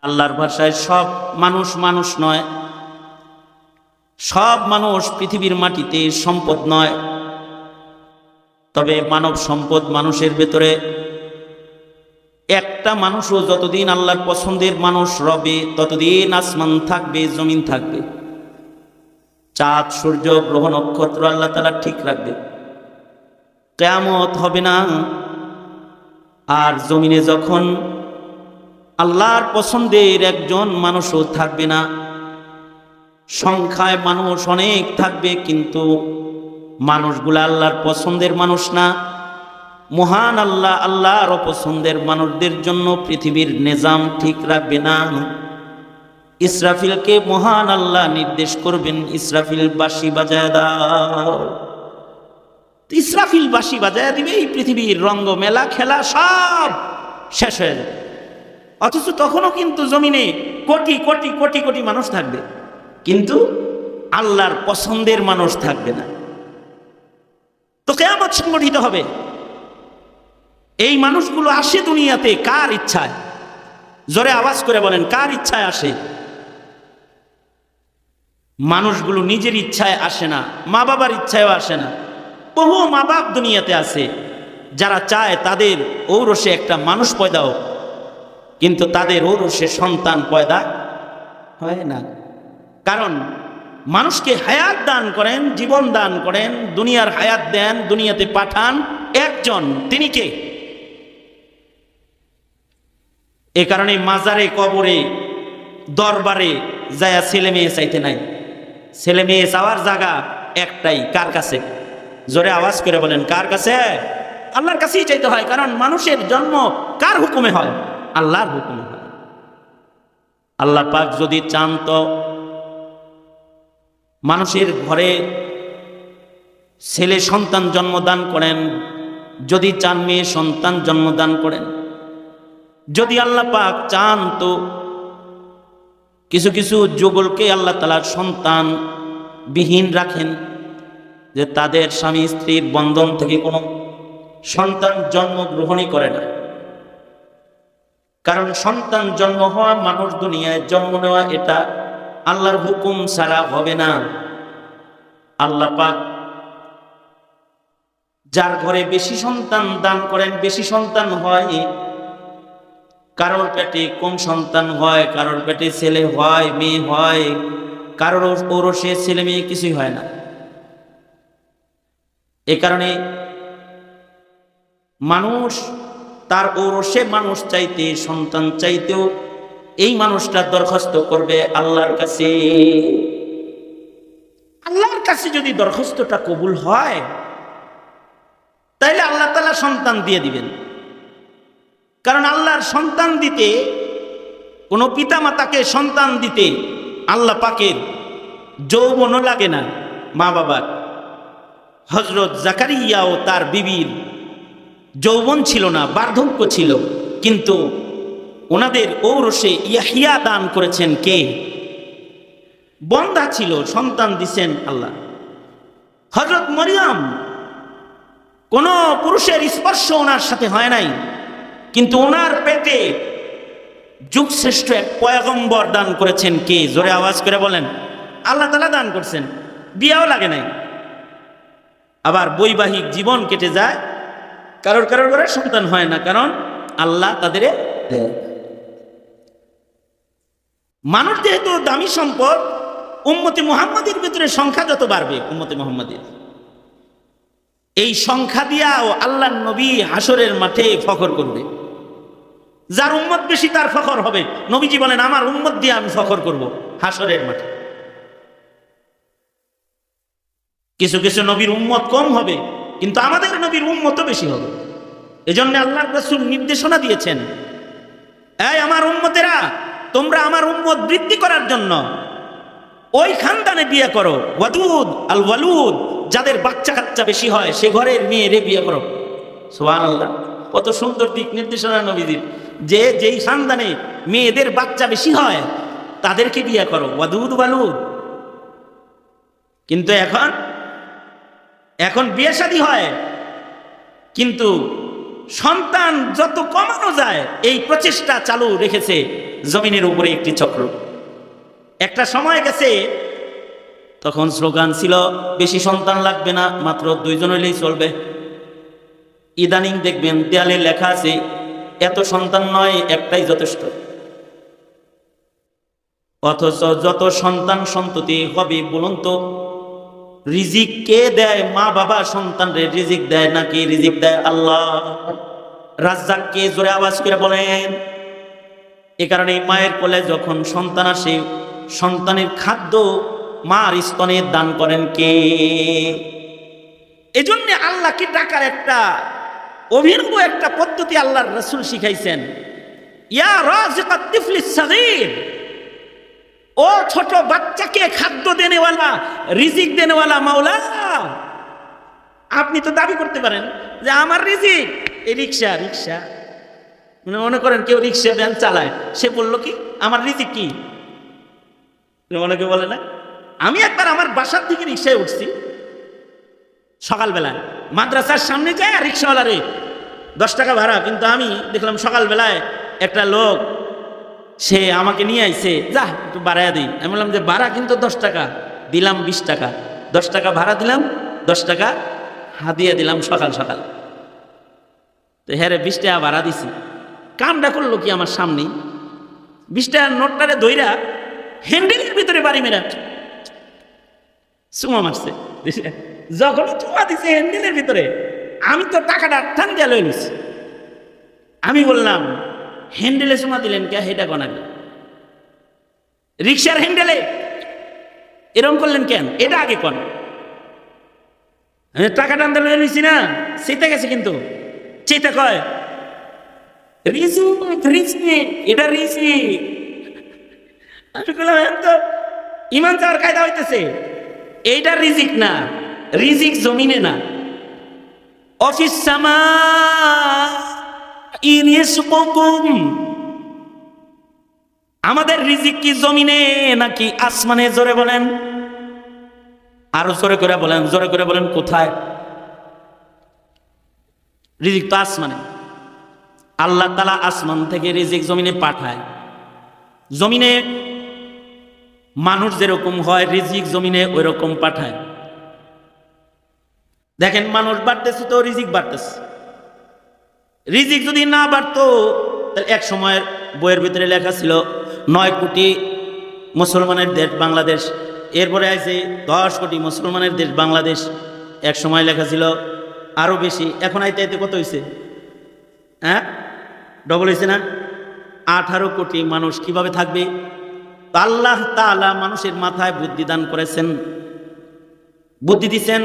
আল্লাহর ভাষায় সব মানুষ মানুষ নয়, সব মানুষ পৃথিবীর মাটিতে সম্পদ নয়। তবে মানব সম্পদ মানুষের ভেতরে একটা মানুষও যতদিন আল্লাহর পছন্দের মানুষ রবে ততদিন আসমান থাকবে, জমিন থাকবে, চাঁদ সূর্য গ্রহ নক্ষত্র আল্লাহ তাআলা ঠিক রাখবে। কিয়ামত হবে না। আর জমিনে যখন আল্লাহর পছন্দের একজন মানুষও থাকবে না, সংখ্যায় মানুষ অনেক থাকবে কিন্তু মানুষগুলো আল্লাহর পছন্দের মানুষ না। মহান আল্লাহ আল্লাহর অপছন্দের মানুষদের জন্য পৃথিবীর নিজাম ঠিক রাখবে না। ইসরাফিলকে মহান আল্লাহ নির্দেশ করবেন, ইসরাফিল বাঁশি বাজায় দাও। ইসরাফিল বাঁশি বাজায় দিবে, এই পৃথিবীর রঙ্গ মেলা খেলা সব শেষ হয়ে যাবে। অথচ তখনও কিন্তু জমিনে কোটি কোটি কোটি কোটি মানুষ থাকবে, কিন্তু আল্লাহর পছন্দের মানুষ থাকবে না। তো কিয়ামত সংগঠিত হবে। এই মানুষগুলো আসে দুনিয়াতে কার ইচ্ছায়? জোরে আওয়াজ করে বলেন, কার ইচ্ছায় আসে? মানুষগুলো নিজের ইচ্ছায় আসে না, মা বাবার ইচ্ছায়ও আসে না। বহু মা বাপ দুনিয়াতে আছে যারা চায় তাদের ঔরসে একটা মানুষ পয়দা হোক, কিন্তু তাদের ঔরসে সন্তান পয়দা হয় না। কারণ মানুষকে হায়াত দান করেন, জীবন দান করেন, দুনিয়ার হায়াত দেন, দুনিয়াতে পাঠান একজন, তিনি কে? এ কারণে মাজারে, কবরে, দরবারে যায়া ছেলে মেয়ে চাইতে নাই। ছেলে মেয়ে চাওয়ার জায়গা একটাই, কার কাছে? জোরে আওয়াজ করে বলেন, কার কাছে? আল্লাহর কাছেই চাইতে হয়। কারণ মানুষের জন্ম কার হুকুমে হয়? আল্লাহর হুকুমে হয়। আল্লাহ পাক যদি চান তো মানুষের ঘরে ছেলে সন্তান জন্মদান করেন, যদি চান মেয়ে সন্তান জন্মদান করেন। যদি আল্লাহ পাক চান তো কিছু কিছু যুগলকে আল্লাহ তাআলা সন্তান বিহীন রাখেন, যে তাদের স্বামী স্ত্রীর বন্ধন থেকে কোনো সন্তান জন্মগ্রহণই করে না। কারণ সন্তান জন্ম হওয়া, মানুষ দুনিয়ায় জন্ম নেওয়া, এটা আল্লাহর হুকুম ছাড়া হবে না। আল্লাহ পাক যার ঘরে বেশি সন্তান দান করেন, বেশি সন্তান হয়। কারোর পেটে কম সন্তান হয়, কারোর পেটে ছেলে হয়, মেয়ে হয়, কারোর ঔরসে ছেলে মেয়ে কিছুই হয় না। এ কারণে মানুষ তার ঔরসে মানুষ চাইতে, সন্তান চাইতেও এই মানুষটা দরখাস্ত করবে আল্লাহর কাছে। আল্লাহর কাছে যদি দরখাস্তটা কবুল হয় তাইলে আল্লাহ তাআলা সন্তান দিয়ে দিবেন। কারণ আল্লাহর সন্তান দিতে, কোনো পিতা মাতাকে সন্তান দিতে আল্লাহ পাকের যৌবনও লাগে না। মা বাবার, হযরত জাকারিয়া ও তার বিবির যৌবন ছিল না, বার্ধক্য ছিল, কিন্তু ওনাদের ঔরসে ইয়াহিয়া দান করেছেন কে? বন্ধা ছিল, সন্তান দিছেন আল্লাহ। হযরত মরিয়ম, কোন পুরুষের স্পর্শ ওনার সাথে হয় নাই, কিন্তু ওনার পেটে যুগশ্রেষ্ঠ এক পয়গম্বর দান করেছেন কে? জোরে আওয়াজ করে বলেন, আল্লাহ তাআলা দান করছেন। বিয়াও লাগে নাই। আবার বৈবাহিক জীবন কেটে যায়, কারোর কারোর ঘরে সন্তান হয় না, কারণ আল্লাহ তাদের দেয়। মানুষ যেহেতু দামি সম্পদ, উম্মতে মুহাম্মাদের ভিতরে সংখ্যা যত বাড়বে, উম্মতে মুহাম্মাদের এই সংখ্যা দিয়াও আল্লাহর নবী হাসরের মাঠে ফখর করবে। যার উম্মত বেশি তার ফখর হবে। নবীজি বলেন, আমার উম্মত দিয়ে আমি ফখর করব হাসরের মাঠে। কিছু কিছু নবীর উম্মত কম হবে, কিন্তু আমাদের নবীর উম্মত বেশি হবে। এজন্য আল্লাহর রাসূল নির্দেশনা দিয়েছেন, এই আমার উম্মতেরা, তোমরা আমার উম্মত বৃদ্ধি করার জন্য ওই খানদানে বিয়ে করো, ওয়াদুদ আল ওয়ালুদ, যাদের বাচ্চা কাচ্চা বেশি হয় সে ঘরের মেয়েরে বিয়ে করো। সুবহানাল্লাহ, কত সুন্দর দিক নির্দেশনা নবীজির, যে যেই খানদানে মেয়েদের বাচ্চা বেশি হয় তাদেরকে বিয়ে করো, ওয়াদুদ ওয়ালুদ। কিন্তু এখন বিয়ে শাদী হয়, কিন্তু সন্তান যত কমানো যায় এই প্রচেষ্টা চালু রেখেছে জমিনের উপরে একটি চক্র। একটা সময় গেছে, তখন স্লোগান ছিল বেশি সন্তান লাগবে না, মাত্র 2 জন হলেই চলবে। ইদানিং দেখবেন দেয়ালে লেখা আছে এত সন্তান নয়, একটাই যথেষ্ট। অথচ যত সন্তান সন্ততি হবে বলুন তো, রিজিক কে দেয়? মা বাবা সন্তানরে রিজিক দেয় নাকি রিজিক দেয় আল্লাহ? রাজ্জাক কে? জোরে আওয়াজ করে বলেন। এ কারণে মায়ের কোলে যখন সন্তান আসে, সন্তানের খাদ্য মার স্তনে দান করেন কে? এজন্য আল্লাহকে ডাকার একটা অভিনব একটা পদ্ধতি আল্লাহর রাসূল শিখাইছেন। ইয়া রাজিকাত তিফলিস সাগীর, ও ছোট বাচ্চাকে খাদ্য দেনেওয়ালা, রিজিক দেনেওয়ালা মাওলা। আপনি তো দাবি করতে পারেন যে আমার রিজিক এই রিক্সা। রিক্সা মনে করেন কেউ রিক্সা ভ্যান চালায়, সে বললো কি আমার রিজিক কি? অনেকে বলে না, আমি একবার আমার বাসার থেকে রিক্সায় উঠছি সকালবেলায়, মাদ্রাসার সামনে যায় রিক্সাওয়ালা রে 10 টাকা ভাড়া, কিন্তু আমি দেখলাম সকালবেলায় একটা লোক সে আমাকে নিয়ে আইছে, যা একটু বাড়াইয়া দিই। আমি বললাম যে ভাড়া কিন্তু 10 টাকা, দিলাম 20 টাকা। 10 টাকা ভাড়া দিলাম, 10 টাকা হাদিয়া দিলাম সকাল সকাল। তো হ্যাঁ রে 20 টাকা ভাড়া দিছি। কামটা করলো কি আমার সামনেই 20 টাকার নোটটারে ধইরা হ্যান্ডেলের ভিতরে বাড়ি মেরা চুমা মারছে। যখন চুমা দিছে হ্যান্ডেলের ভিতরে, আমি তো টাকাটা টান দিয়ে লই নিছি। আমি বললাম হ্যান্ডেলে চুমা দিলেন কে? হেটা কোনাকে রিক্সার হ্যান্ডেলে এরকম করলেন কেন? এটা আগে কোন। টাকা টান দিয়ে লই নিছি না, চেতে গেছে কিন্তু চেতে কয় রিজিক রিজিক, এটা রিজিক। আমি বললাম তো ইমান যাওয়ার কায়দা হইতেছে, এইটা রিজিক না, রিজিক জমিনে না। অফিস সামা ইরিজকুকুম, আমাদের রিজিক কি জমিনে নাকি আসমানে? জোরে বলেন, আরো জোরে করে বলেন, জোরে করে বলেন কোথায়? রিজিক তো আসমানে। আল্লাহ তাআলা আসমান থেকে রিজিক জমিনে পাঠায়। জমিনে মানুষ যেরকম হয়, রিজিক জমিনে ওই রকম পাঠায়। দেখেন মানুষ বাড়তেছে তো রিজিক বাড়তেছে। রিজিক যদি না বাড়তো তাহলে এক সময়ের বইয়ের ভিতরে লেখা ছিল 9 কোটি মুসলমানের দেশ বাংলাদেশ, এরপরে আছে 10 কোটি মুসলমানের দেশ বাংলাদেশ। এক সময় লেখা ছিল আরো বেশি, এখন আইতে আইতে কত হয়েছে? হ্যাঁ, ডবল হয়েছে না? 18 কোটি মানুষ কিভাবে থাকবে? আল্লাহ তাআলা মানুষের মাথায় বুদ্ধি দান করেছেন, বুদ্ধি দিচ্ছেন।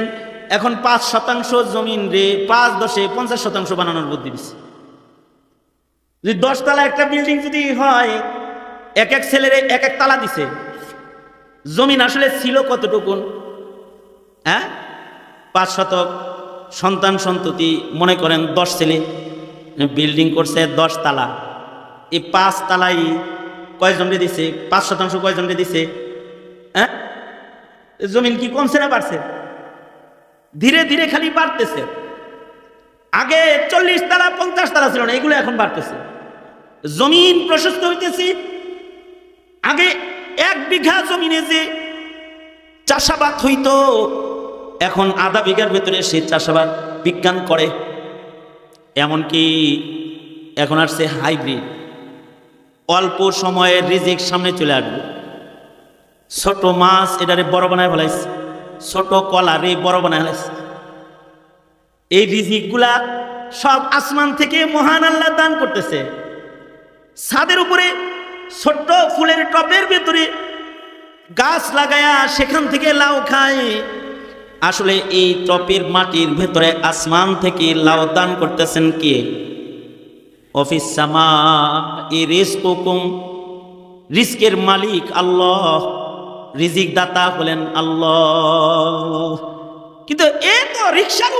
এখন 5% জমিন রে 5-10-এ 50% বানানোর বুদ্ধি দিচ্ছে। যদি 10 তলা একটা বিল্ডিং যদি হয়, এক এক ছেলের এক এক তালা দিছে, জমিন আসলে ছিল কতটুকু? হ্যাঁ, 5 শতক। সন্তান সন্ততি মনে করেন 10 ছেলে, বিল্ডিং করছে 10 তালা। এই 5 তালাই কয়জনকে দিছে? 5% কয়জনকে দিছে? হ্যাঁ, জমিন কি কমছে না বাড়ছে? ধীরে ধীরে খালি বাড়তেছে। আগে 40 তালা 50 তালা ছিল না, এগুলো এখন বাড়তেছে। জমিন প্রশস্ত হইতেছে। আগে 1 বিঘা জমিনে যে চাষাবাদ হইতো, এখন আধা বিঘার ভেতরে সে চাষাবাদ বিজ্ঞান করে। এমনকি এখন আসছে হাইব্রিড, অল্প সময়ে রিজিক সামনে চলে আসবে। ছোট মাছ এটারে বড় বানায় ফেলাইছে, ছোট কলা রে বড় বানায় ফেলাইছে। এই রিজিকগুলা সব আসমান থেকে মহান আল্লাহ দান করতেছে। ছাদের উপরে ছোট্ট ফুলের টবের ভেতরে গাছ লাগায়া সেখান থেকে লাউ খায়। আসলে এই টপের মাটির ভেতরে আসমান থেকে লাউ দান করতেছেন কে? অফিস সামা ইরিজকুকুম, রিজকের মালিক আল্লাহ, রিজিক দাতা হলেন আল্লাহ। কিন্তু এ তো রিকশার